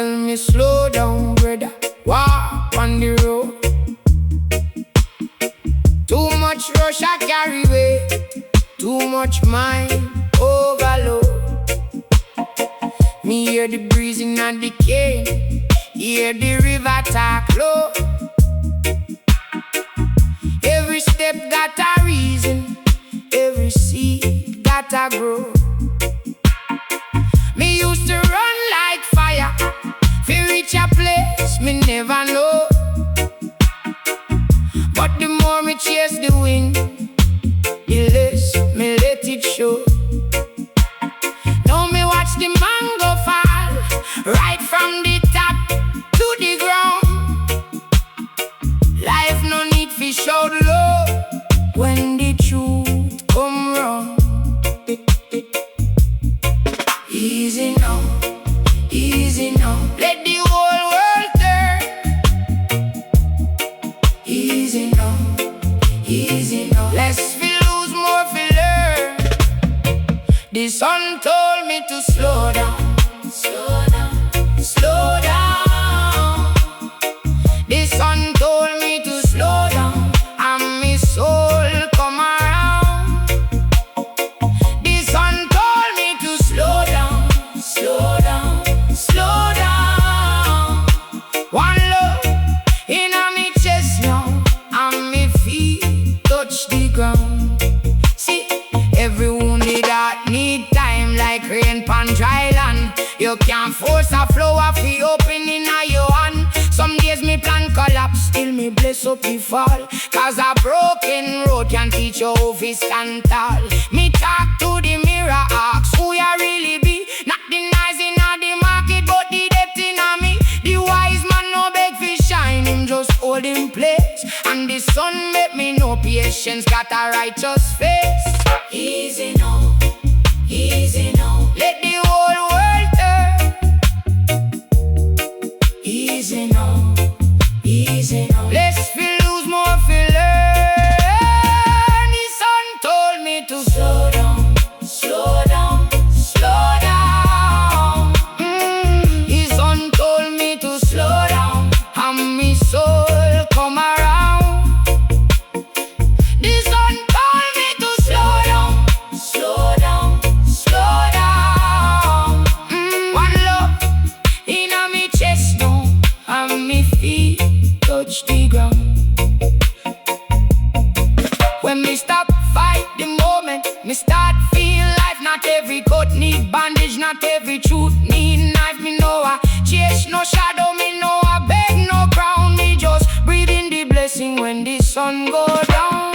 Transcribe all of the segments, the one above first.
tell me slow down, brother, walk on the road. Too much rush I carry weight, too much mind overload. Me hear the breezing and the cane, hear the river talk low. Every step got a reason, every seed got a grow. Me used to run like fire, fi reach a place me never know. But the more me chase the wind, the less me let it show. Now me watch the mango fall, right from the top to the ground. Life no need fi show love when the truth come round. Easy now, easy now, let the whole world turn. Easy now, easy now, less fi lose, more fi learn. The sun told me to slow down, slow down, slow down. The sun told me to slow down, and my soul come around. The sun told me to slow down, slow down, slow down. One love in my chest now, and my feet touch the ground. See, every wounded heart need time like rain pan dry land. You can't force a flower fi open in your hand. Some days me plan collapse, still me bless up the fall. Cause a broken road can teach you how to stand tall. Me talk to the mirror, ask who you really be. Not the noise in the market, but the depth in me. The wise man no beg fi shine, him just hold in place. And the sun make me know patience got a righteous face. Easy now, easy now, let the whole world turn. Easy now, easy now, less fi lose, more fi learn. The sun told me to slow down, slow down, slow down. The sun told me to slow down, and my soul come around. The sun told me to slow down, slow down, slow down. One love in my chest now, and my feet touch the ground. When me stop fight the moment, me start feel life. Not every coat need bandage, not every truth need knife. Me know I chase no shadow, me know I beg no crown. Me just breathe in the blessing when the sun go down.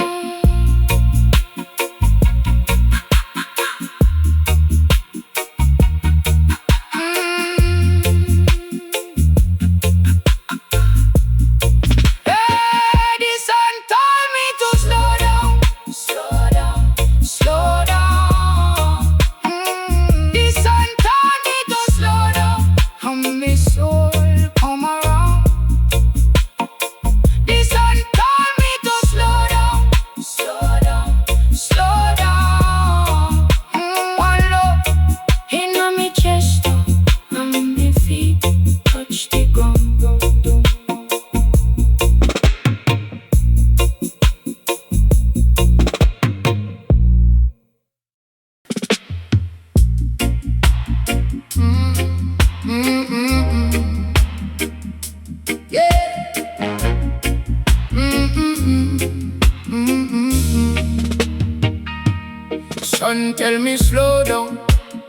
Sun tell me slow down,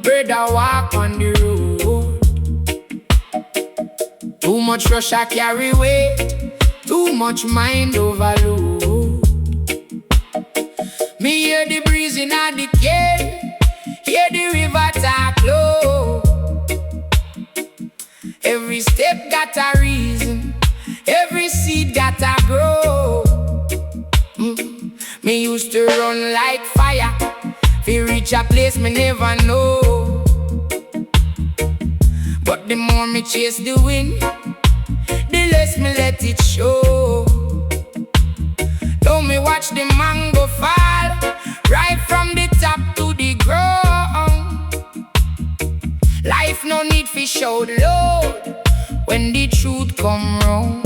brother, walk on the road. Too much rush I carry weight, too much mind overload. Me hear the breezing and the cane, hear the river talk low. Every step got a reason, every seed got a grow. Me used to run like fire, fi reach a place me never know. But the more me chase the wind, the less me let it show. Though me watch the mango fall, right from the top to the ground. Life no need fi show the load when the truth come round.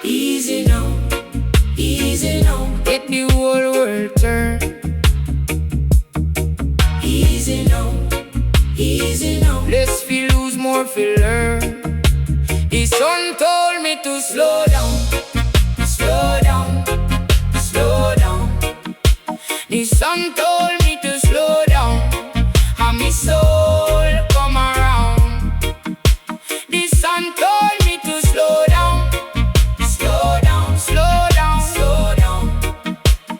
Easy now, easy now, let the whole world turn. Easy now, easy now, less fi lose, more fi learn. The sun told me to slow down, slow down, slow down. The sun told me to slow down, and my soul come around. The sun told me to slow down, slow down, slow down, slow down.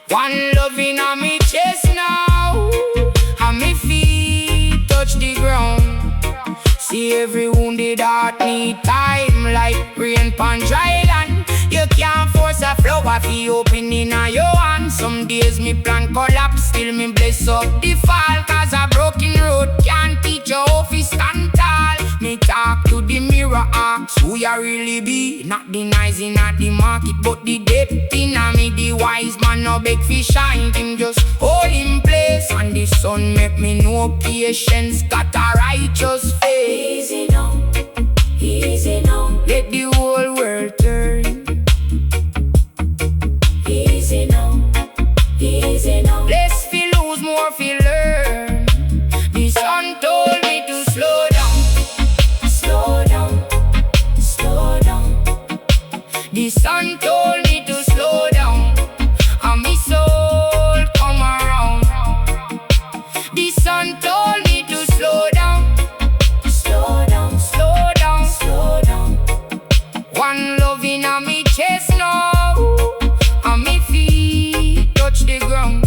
One love in my chest now, and my feet touch the ground. See every wounded heart need time, like rain pon dry land. You can't force a flower fi open in your hand. Some days me plan collapse, still me bless up the fall. Cause a broken road can't teach you how fi stand tall. Me talk to the mirror, ask who you really be. Not the nice in at the market, but the depth in me. The wise man no beg fi shine, him just hold in place. And the sun make me know patience got a righteous face. Easy now, easy now, let the whole world turn. Easy now, easy now, less fi lose, more fi learn. The sun told me to slow down, slow down, slow down. The sun told me to slow down, and my soul come around. The sun told me to slow down, slow down, slow down, slow down. One love in my chest now, and my feet touch the ground.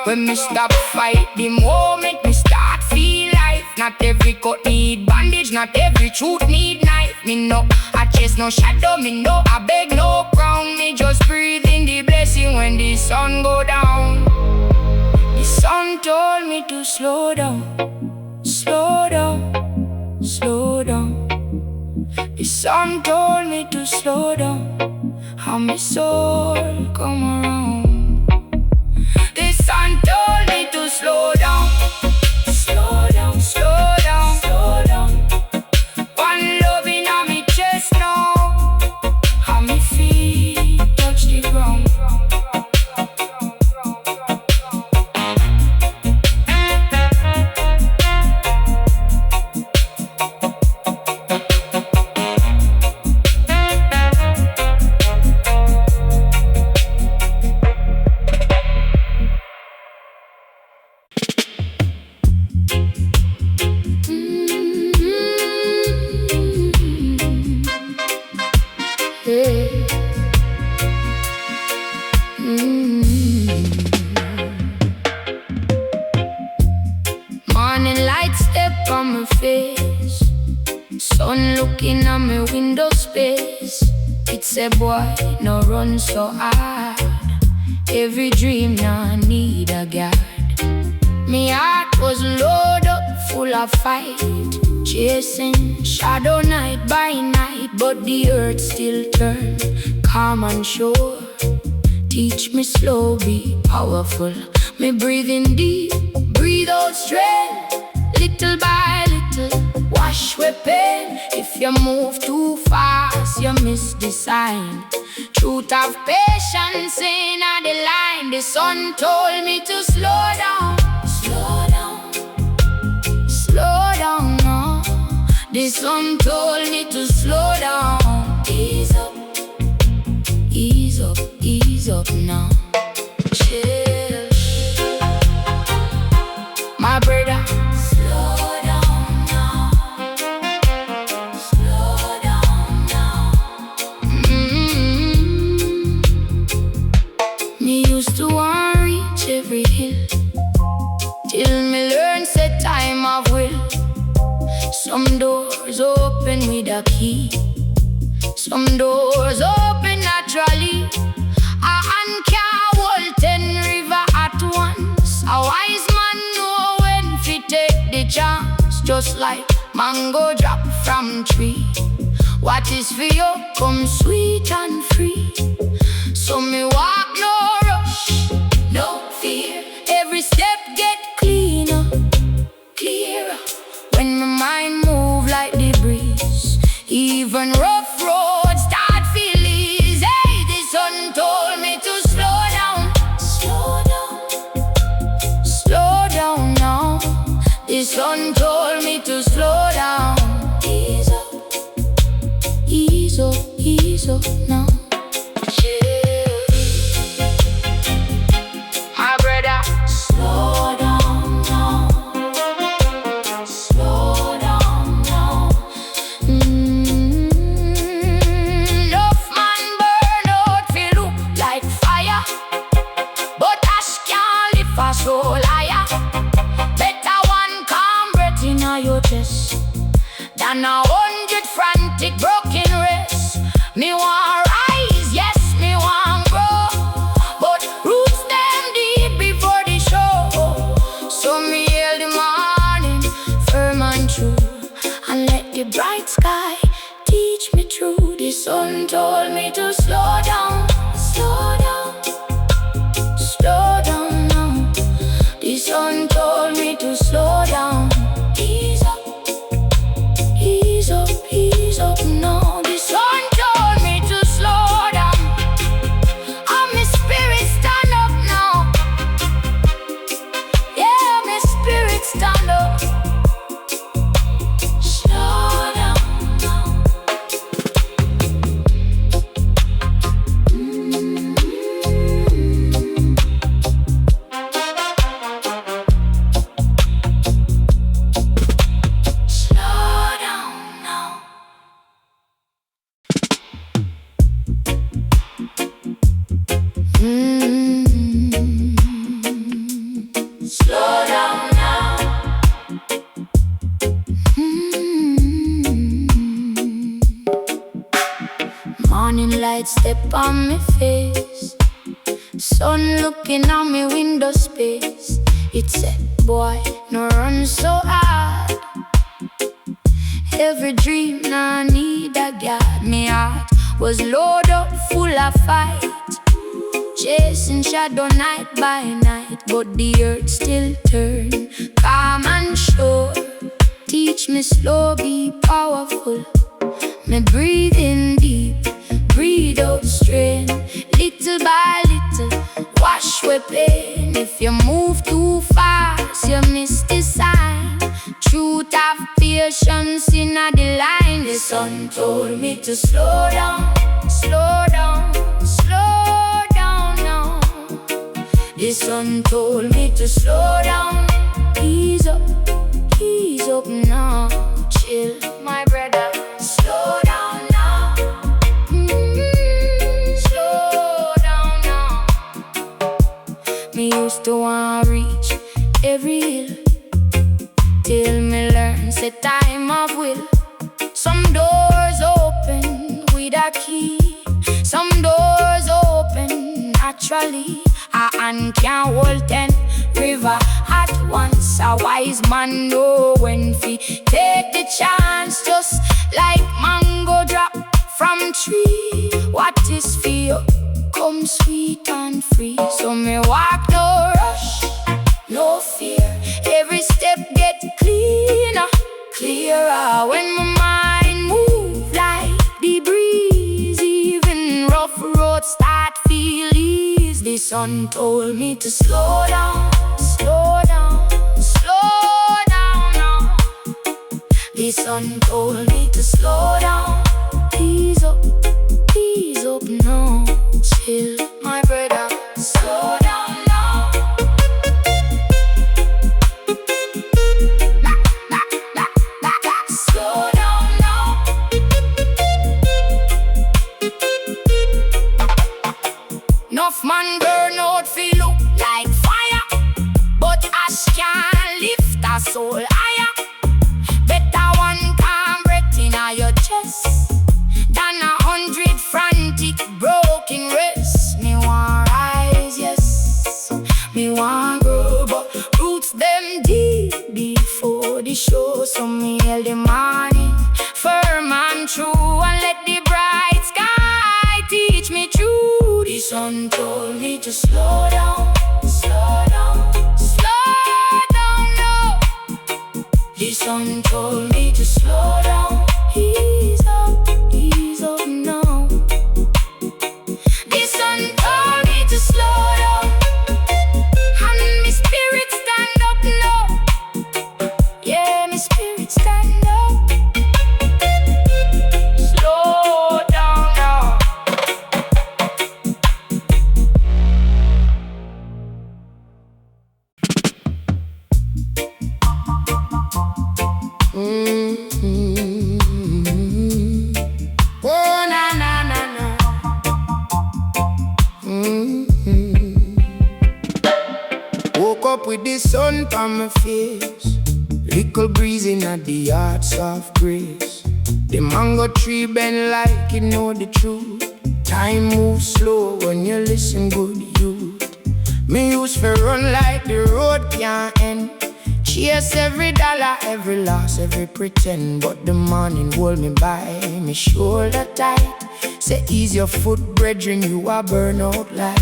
When me stop fight, the moment me start feel life. Not every cut need bandage, not every truth need knife. Me know I chase no shadow, me know I beg no crown. Me just breathe in the blessing when the sun go down. The sun told me to slow down, slow down, slow down. The sun told me to slow down, how my soul come around. The sun told me to slow down, slow down, slow down, slow down. One love in my chest now, how my feet touch the ground. Morning light step on my face, sun looking at my window space. It say boy, no run so hard. Every dream now need a guard. Me heart was loaded up, full of fight, chasing shadow night by night. But the earth still turn calm and sure. Teach me slow, be powerful. Me breathe in deep, breathe out strength. Little by little, wash away pain. If you move too fast, you miss the sign. Truth of patience in the line. The sun told me to slow down, slow down, slow down now. The sun told me to slow down. Ease up, ease up, ease up now. Chill, my brother. Slow down now, slow down now. Me used to want reach every hill, till me learn set time of will. Some doors open with a key, some doors open naturally. A hand can't hold 10 rivers at once. A wise man know when fi take the chance. Just like mango drop from tree, what is for you come sweet and free. So me walk no rush, no fear. Every step get cleaner, clearer. Even rough roads start feel easy. The sun told me to slow down. Slow down, slow down now. The sun told me to slow down. Ease up, ease up, ease up now. My brother, slow down now. Slow down now. Enough man burn out feel look like fire, but ash can't lift a soul higher. Better one calm breath in your chest than 100 frantic broken wrists. Me want rise, yes, me want grow, but roots them deep before the show. So me hail the morning firm and true, and let the bright sky teach me true. The sun told me to slow down. Slow down, slow down now. The sun told me to slow down. Ease up, ease up, ease up now. The sun told me to slow down. And my spirit stand up now. Yeah, my spirit stand up. Slow down now. Slow down now. Slow down now. Morning light step on me face, sun looking on me window space. It said, boy, no run so hard. Every dream I need a guard. Me heart was loaded up full of fight, chasing shadow night by night, but the earth still turn calm and sure. Teach me slow, be powerful. Me breathe in deep, breathe out strain. Little by little, wash away pain. If you move too fast, you miss the sign. Truth have patience in the line. The sun told me to slow down. Slow down, slow down now. The sun told me to slow down. Ease up now. Chill, my brother. Slow down now. Slow down now. Me used to want to reach every hill, till me learn say time of will. Some doors open with a key, some doors open naturally. A hand can't hold 10 river at once. A wise man know when fi take the chance. Just like mango drop from tree, what is fear come sweet and free. So me walk no rush, no fear. Every step get cleaner, clearer. When my mind move like the breeze, even rough roads start feel easy. The sun told me to slow down. Slow down, slow down now. The sun told me to slow down. Ease up now. Chill, my brother. Slow down now. Slow down now. Enough man burn out feel look like fire, but ash can't lift a soul higher. Better one calm breath in your chest than 100 frantic broken wrists. Me want rise, yes, me want grow, but roots them deep before the show. So me hail the morning firm and true, and let the bright sky teach me true. The sun told me to slow down. Slow down, slow down now. The sun told me to slow down. Ease up, rise up now. The sun told me to slow down, and my spirit stand up now. Yeah, my spirit stand up. Slow down now. Oh, na na na na. Woke up with the sun on my face, little breeze in the heart, soft grace. The mango tree bend like you know the truth. Time moves slow when you listen good, youth. Me used to run like the road can't end, chase every dollar, every loss, every pretend. But the morning hold me by me shoulder tight. Say ease your foot, brethren, you are burnout light.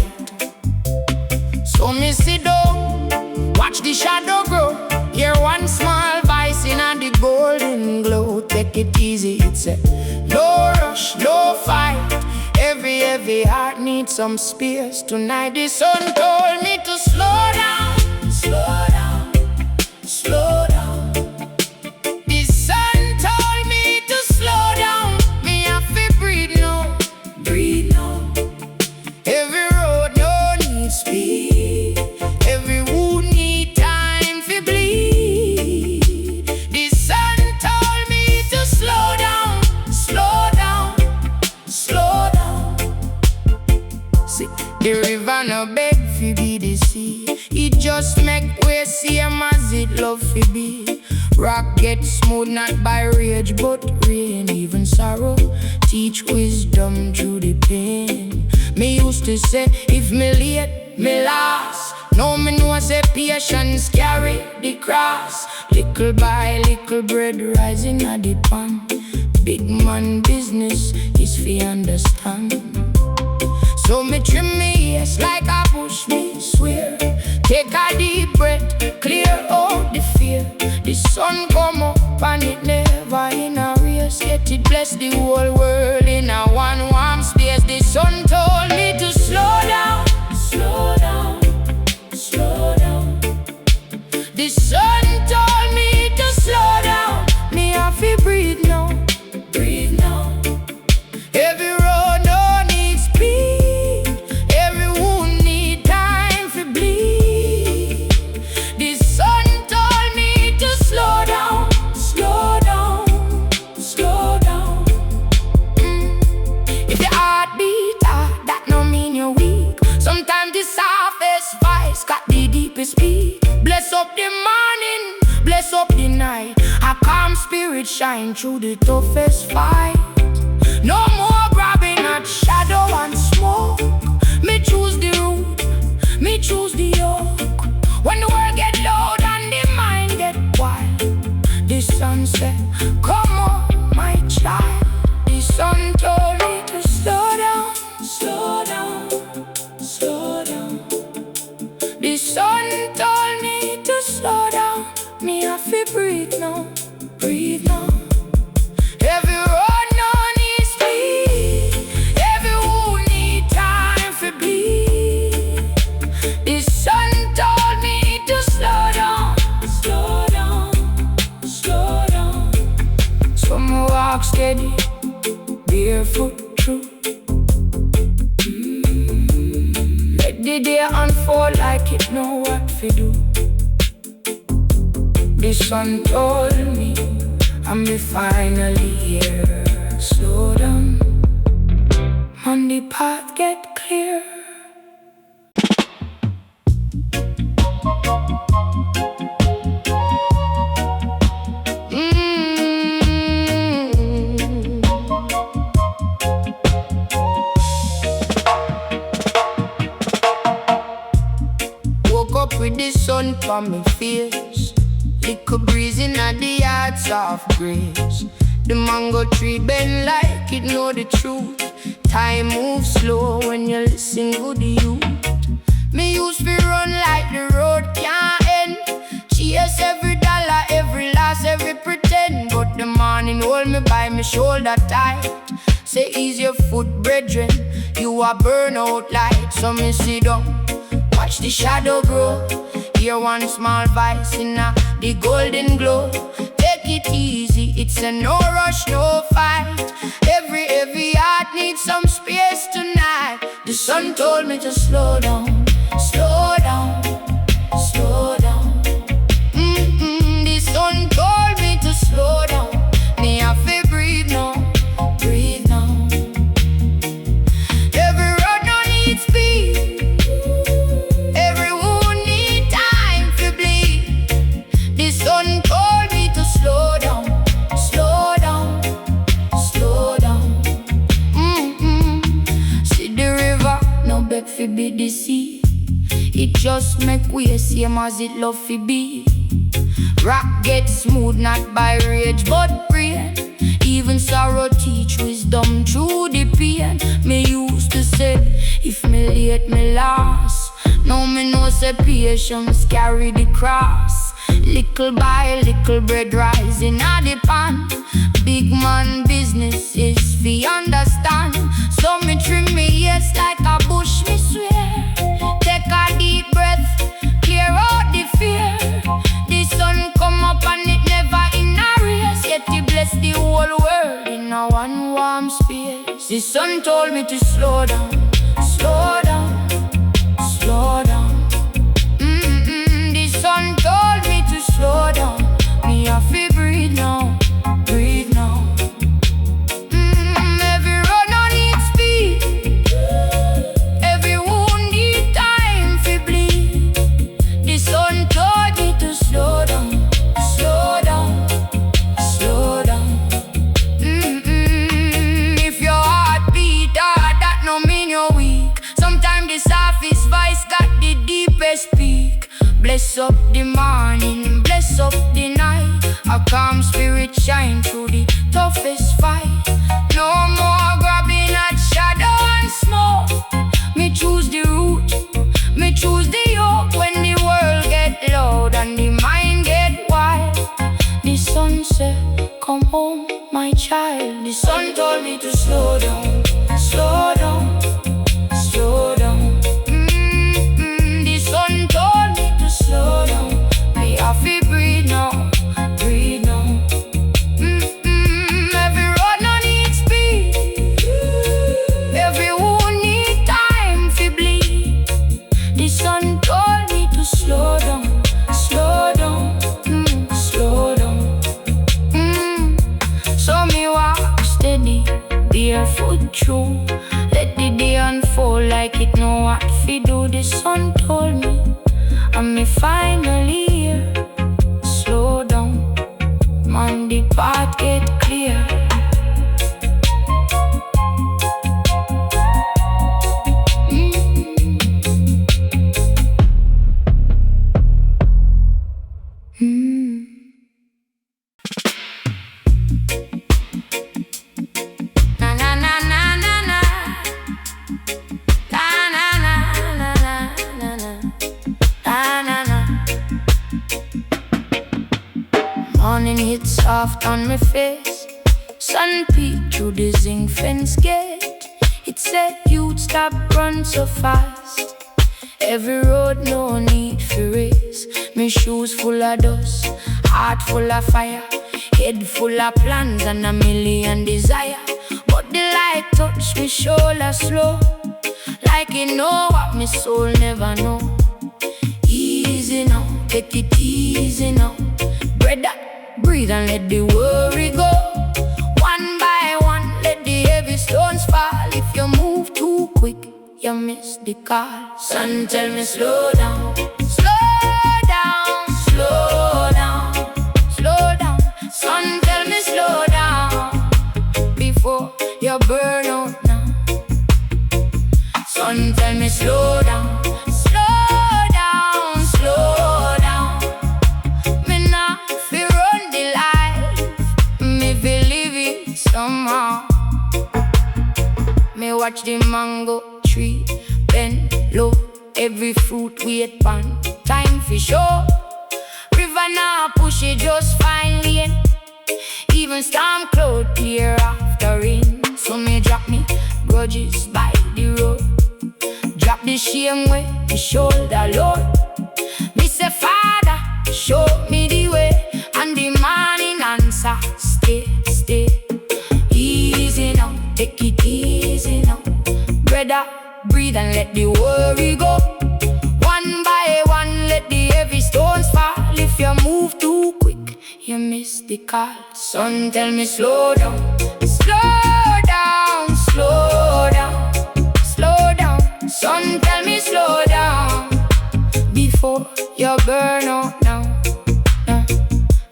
So me sit down, watch the shadow grow. Hear one small voice in the golden glow. Take it easy, it's a no rush, no fight. Every heart needs some space. Tonight the sun told me to slow down, slow down, slow down. The sun told me to slow down. Me have to breathe now, breathe now. Every road no need speed, every wound need time to bleed. The sun told me to slow down, slow down, slow down. See, the river no beg fi be the sea. It just make way same as it love fi be. Rock get smooth not by rage but rain. Even sorrow teach wisdom through the pain. Me used to say if me late, me last. Now me know say patience carry the cross. Little by little bread rising at the pan. Big man business is fi understand. So me trim me ears like a bush, me swear. Take a deep breath, clear out the fear. The sun come up and it never in a race. Yet it bless the whole world in a one warm space. The sun told me to slow down, slow down, slow down. The sun told me to slow down. Me have to breathe now, breathe now. Every road no need speed, every wound need time to bleed. The sun told me to slow down, slow down, slow down. If your heart beat hard, that no mean you're weak. Sometimes the softest voice got the deepest beat. Bless up the morning, bless up the night. A calm spirit shine through the toughest fight. No more grabbing at shadow and smoke. Me choose the root, me choose the yoke. When the world get loud and the mind get wild, the sun said, come on, my child. The sun told me to slow down, slow down, slow down. The sun told me to slow down. Me have to breathe now, breathe now. Every road no need speed, every wound need time for bleed. The sun told me to slow down, slow down, slow down. So me walk steady, barefoot through. Let the day unfold like it know what to do. The sun told me I'm finally here. Slow down, on the path get clear. Woke up with the sun on my face, little breeze in the yard, soft grace. The mango tree bend like it know the truth. Time moves slow when you listen good to you. Me used to run like the road can't end, chase every dollar, every loss, every pretend. But the morning hold me by my shoulder tight. Say ease your foot, brethren. You a burnout light, so me sit down, watch the shadow grow. Hear one small voice in the golden glow. Take it easy, it's a no rush, no fight. Every heart needs some space tonight. The sun told me to slow down, slow down, slow down. The sun told me to slow down. Me have to breathe now, breathe now. Every road no need speed, every wound need time to bleed. The sun told me to slow down, slow down, slow down. See the river, no beg fi be the sea. It just make way same as it love fi be. Rock get smooth not by rage but rain. Even sorrow teach wisdom through the pain. Me used to say, if me late me lost. Now me know say patience carry the cross. Little by little bread rising out the pan. Big man business is fi understand. So me trim me ears like a bush, me swear. Take a deep breath, clear out the fear. The sun come up and it never in a race. Yet he bless the whole world in a one warm space. The sun told me to slow down, slow down, slow down. The sun told me to slow down. Me have to breathe now, breathe now. Every road no need speed, every wound need time to bleed. The sun told me to slow down, slow down, slow down. If your heart beat hard, that no mean you're weak. Sometimes the softest voice got the deepest peak. Bless up the morning, bless up the night. A calm spirit shine through the toughest fight. No more grabbing at shadow and smoke. Me choose the root, me choose the yoke. When the world get loud and the mind get wild, the sun said, come home my child. The sun told me to slow down, slow down, slow down. The sun told me to slow down. Me have to breathe now, breathe now. Every road no need speed, every wound need time to bleed. The sun told me to slow down, slow down, slow down. So me walk steady, barefoot through. Let the day unfold like it know what fi do. The sun told me, and me finally here. Slow down, man, the path get clear. Na na na na na na, na na na na na na, na na na. Morning hits soft on my face. Sun peek through the zinc fence gate. It said you'd stop run so fast. Every road no need for race. My shoes full of dust, heart full of fire, head full of plans and a million desire. But the light touch me shoulder slow, like it know what my soul never know. Easy now, take it easy now. Brother, breathe and let the worry go. One by one, let the heavy stones fall. If you move too quick, you miss the call. Sun tell me slow down, slow down, slow down, slow down. Sun tell me slow down before you burn out now. Sun tell me slow down, slow down, slow down. Me not fi run the life, me fi live it somehow. Me watch the mango tree bend low, every fruit wait pan time fi show. River now push it just fine lane, even storm cloud clear after rain. So me grudges by the road. Drop the shame with the shoulder load. Me say, Father, show me the way. And the man in answer, stay, stay. Easy now, take it easy now. Brother, breathe and let the worry go. One by one, let the heavy stones fall. If you move too quick, you miss the call. Son, tell me slow down. Slow down, slow down, slow down. Son, tell me slow down before you burn out now.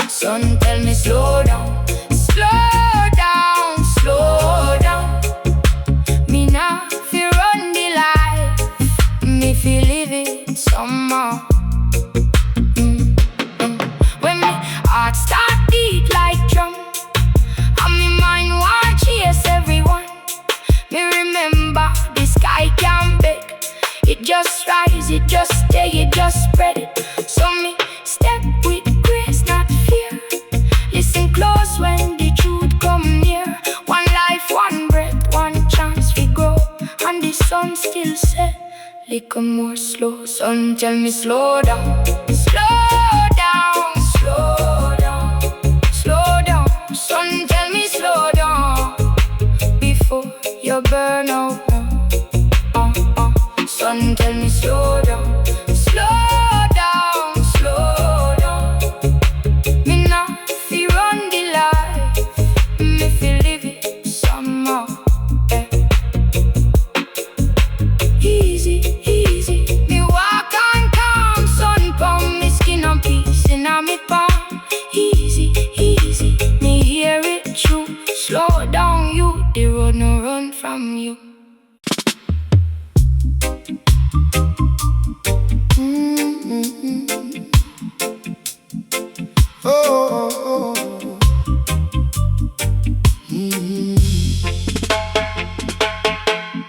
Son, tell me slow down. Slow down, slow down. Me now feel run the life, me feel live it somehow. When me heart start beat like drum, and me mind want chase everyone. Me remember the sky can't beg. It just rise, it just stay, it just spread it. So me step with grace, not fear. Listen close when the truth come near. One life, one breath, one chance we grow. And the sun still set, little more slow. Son, tell me slow down. Slow down, slow down, slow down. Son, tell me slow down before you burn out now. Son, tell me slow down. Slow down, slow down. Me now feel run the life, me feel live it somehow. Easy, easy. Me walk on calm, sun palm, me skin on peace in me palm. Easy, easy. Me hear it true. Slow down, you. The road no run from you.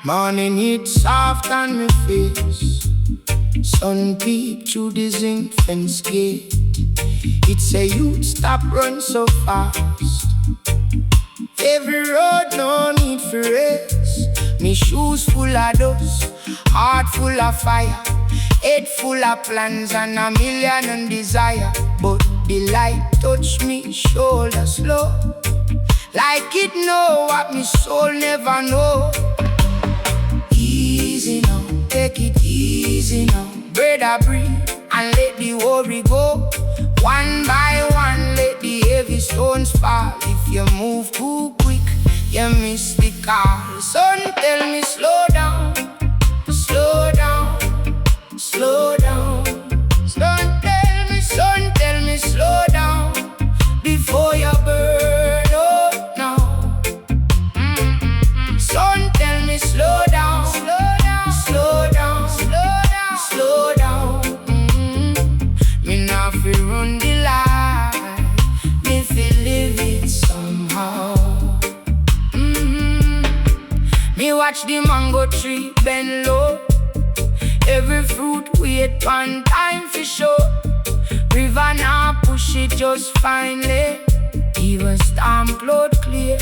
Morning heat soft on my face. Sun peep through the zinc fence gate. It say you'd stop run so fast. Every road no need for race. Me shoes full of dust, heart full of fire, head full of plans and a million desire. But the light touch me shoulder slow, like it know what me soul never know. Easy now, take it easy now. Brother, breathe and let the worry go. One by one, let the heavy stones fall. If you move too quick, you miss the call. Son, tell me slow down, slow down, slow down. Son, tell me slow down before you burn out now. Son, tell me slow down, slow down, slow down, slow down, slow down. Me now feel run the life, me feel live it somehow. Me watch the mango tree bend low. Every fruit wait one time for show. River now push it just finely. Even storm cloud clear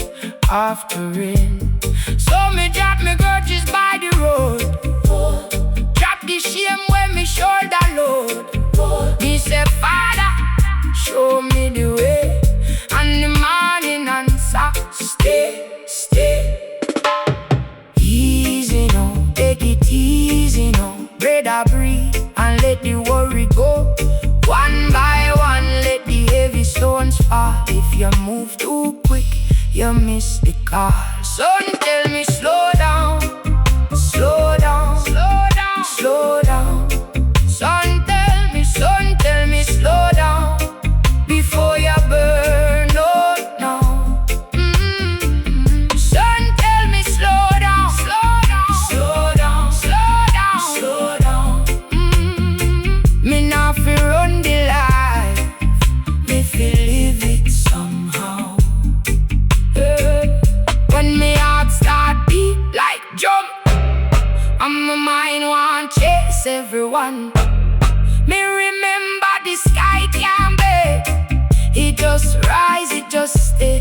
after rain. So me drop me grudges by the road. Drop the shame when me shoulder load. Me say, Father, show me the way. And the morning answer, stay, stay. Easy now, take it easy now. Brother, breathe and let the worry go. One by one, let the heavy stones fall. If you move too quick, you miss the call. Son, tell me slow down, slow down, slow down, slow down. Son, tell me slow down before you burn out now. Son, tell me slow down, slow down, slow down, slow down, slow down. Me now feel run the life, me feel live it somehow. When me heart start beat like drum, and my mind want chase everyone. Me remember the sky can't beg. It just rise, it just stay,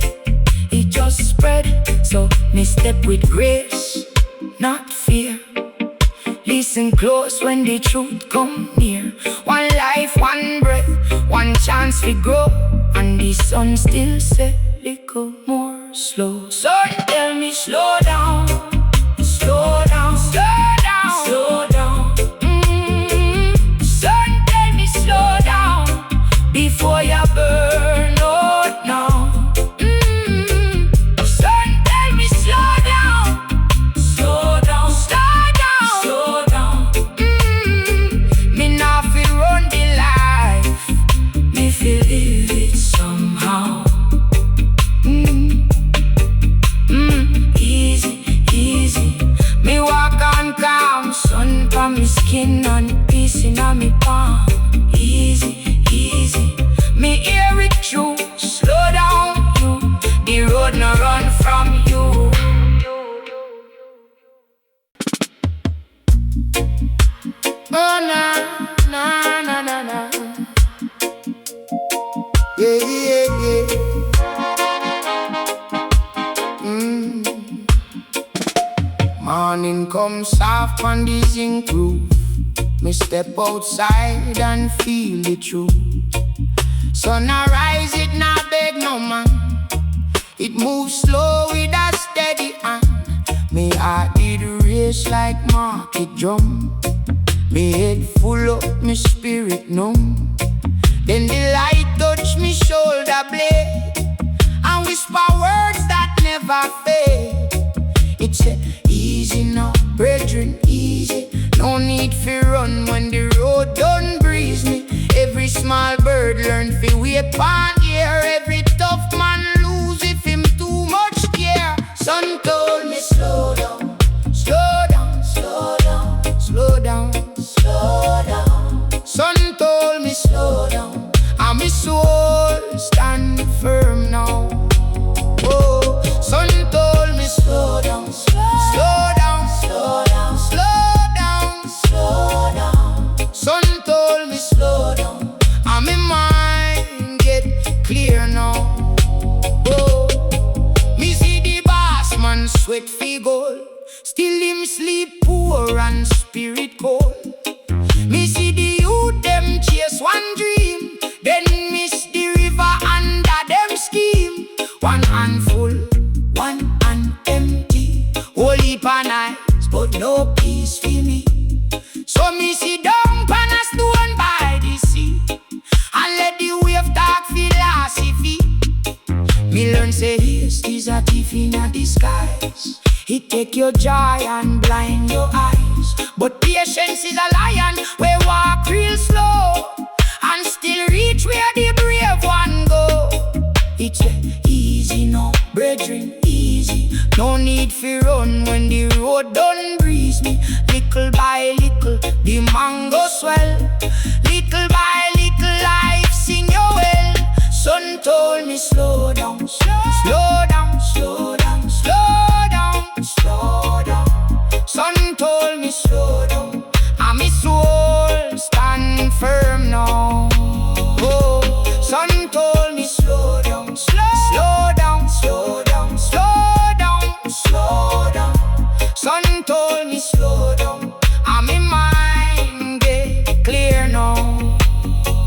it just spread. So me step with grace, not fear. Listen close when the truth come near. One life, one breath, one chance to grow. And the sun still set little more slow. Sun tell me slow down, slow down, slow down, slow down. Sun tell me slow down before you burn out now. Sun tell me slow down, slow down, slow down, slow down. Me not feel run the life, me feel live it somehow. Easy, easy. Me walk on calm, sun from me skin and peace in me palm. Easy, easy. Me hear it true. Slow down, you. The road no run from you. Oh na na na na na. Yeah yeah yeah. Morning comes soft on the zinc roof. Me step outside and feel the truth. Sun a rise, it not beg no man. It moves slow with a steady hand. Me heart did race like market drum. Me head full up, me spirit numb. Then the light touch me shoulder blade and whisper words that never fade. It say, easy now, brethren, easy. No need for run when the road done breeze me. Every small bird learn fi wait on air. Every tough man lose if him too much care. Sun told me slow down, slow down, slow down, slow down, slow down. Sun told me slow down, and my soul stand firm now. Oh, sun told me slow down, slow down, slow down, slow down, slow down. Sun told me slow down, and my mind get clear now. Oh, me see the boss man sweat fi gold, still him sleep poor and spirit cold. Me see the youth them chase one dream, then miss the river under them scheme. One handful, one hand empty, whole heap of nights, but no peace for me. So me sit down pan a stone by the sea, and let the wave talk philosophy. Me learn say haste is a thief in a disguise. It take your joy and blind your eyes. But patience is a lion, we walk real slow and still reach where the brave one go. It's easy now, brethren, easy. No need for run when the road done breeze me. Little by little, the mango swell. Little by little, life sing your well. Sun told me slow down, slow down, slow down, slow down, slow down. Sun told me slow down, and my soul stand firm now. Oh, sun told me slow down, slow down, slow down, slow down, slow down. Sun told me slow down, and my mind get clear now.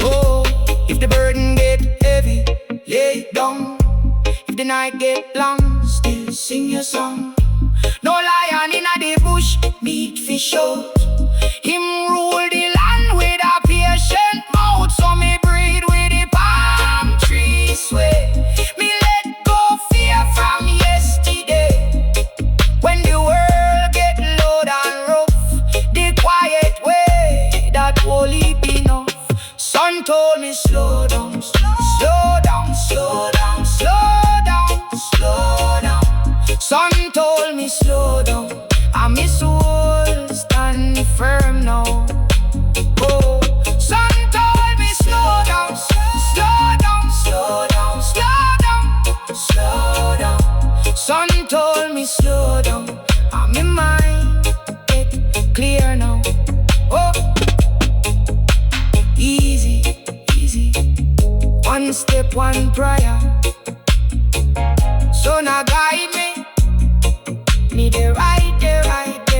Oh, if the burden get heavy, lay it down. If the night get long, still sing your song. No lion in the bush, meat fish out. Him rule the land with a patient mouth. So me breathe with the palm tree sway. Me let go fear from yesterday. When the world get loud and rough, the quiet way, that will be enough. Sun told me slow down, slow down, slow down, slow down, slow down. Sun told me slow down, and my soul stand firm now. Oh, sun told me slow down, slow down, slow down, slow down, slow down. Sun told me slow down, and my mind get clear now. Oh, easy, easy. One step, one prayer. So now guide me. Me the right, the right, the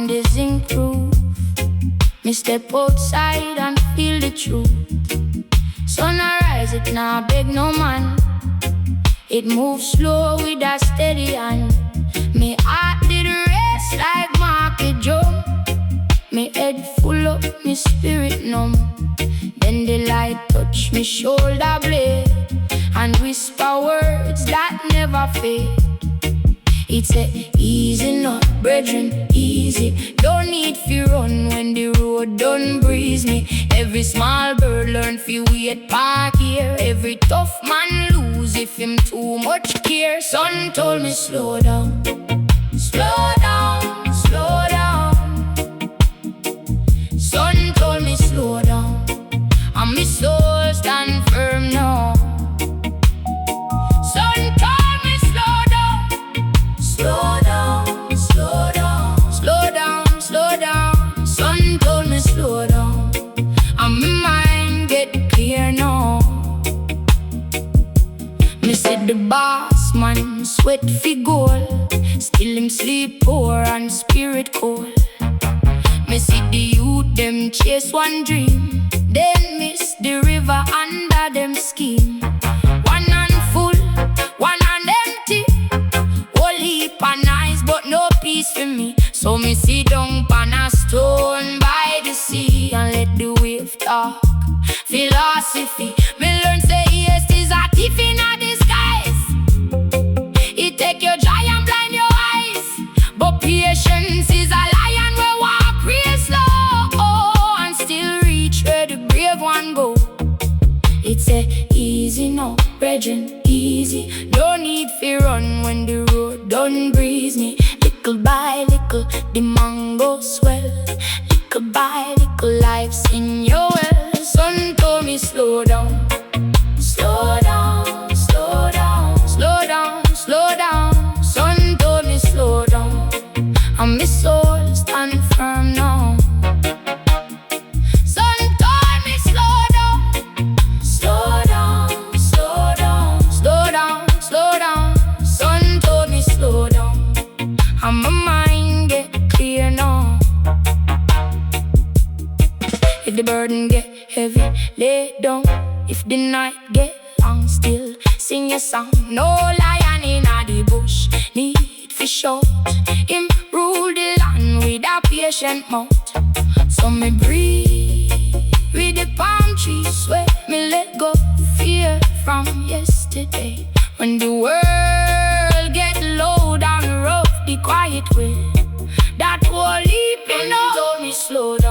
on the zinc roof. Me step outside and feel the truth. Sunrise, it nah beg no man. It moves slow with a steady hand. Me heart did race like market drum. Me head full up, me spirit numb. Then the light touch me shoulder blade and whisper words that never fade. It say, easy now, brethren, easy. Don't need fi run when the road done breeze me. Every small bird learn fi wait park here. Every tough man lose if him too much care. Son told me slow down, slow down, slow down. Son told me slow down, and my soul stand firm now. Son told me slow down, slow down, slow down, slow down, slow down. Son told me slow down, and my mind get clear now. Me said the boss man sweat fi gold, still him sleep poor and spirit cold. Me see the youth them chase one dream, then miss the river under them scheme. One hand full, one hand empty. Whole heap and nice, but no peace for me. So me sit down on a stone by the sea and let the wave talk philosophy. Me learn say yes is a thief in a disguise. It take your joy and blind your eyes, but patience is a lion we walk real slow and still reach where the brave one go. It's a easy now, brethren, easy. Don't need fi run when the road done breeze me. Little by little, the mango swell. Little by little, life's in your well. Son told me slow down, slow down, slow down, slow down, slow down. Son told me slow down, and my soul stand firm now. Son told me slow down, slow down, slow down, slow down, slow down. Son told me slow down, and my mind get clear now. If the burden get heavy, lay down. If the night get long, still sing your song. No lion in the bush need fi shout. Him rule the land with a patient mouth. So me breathe with the palm trees, sweat me let go fear from yesterday. When the world get loud and rough, the quiet way, that whole leap, you know, told me slow down.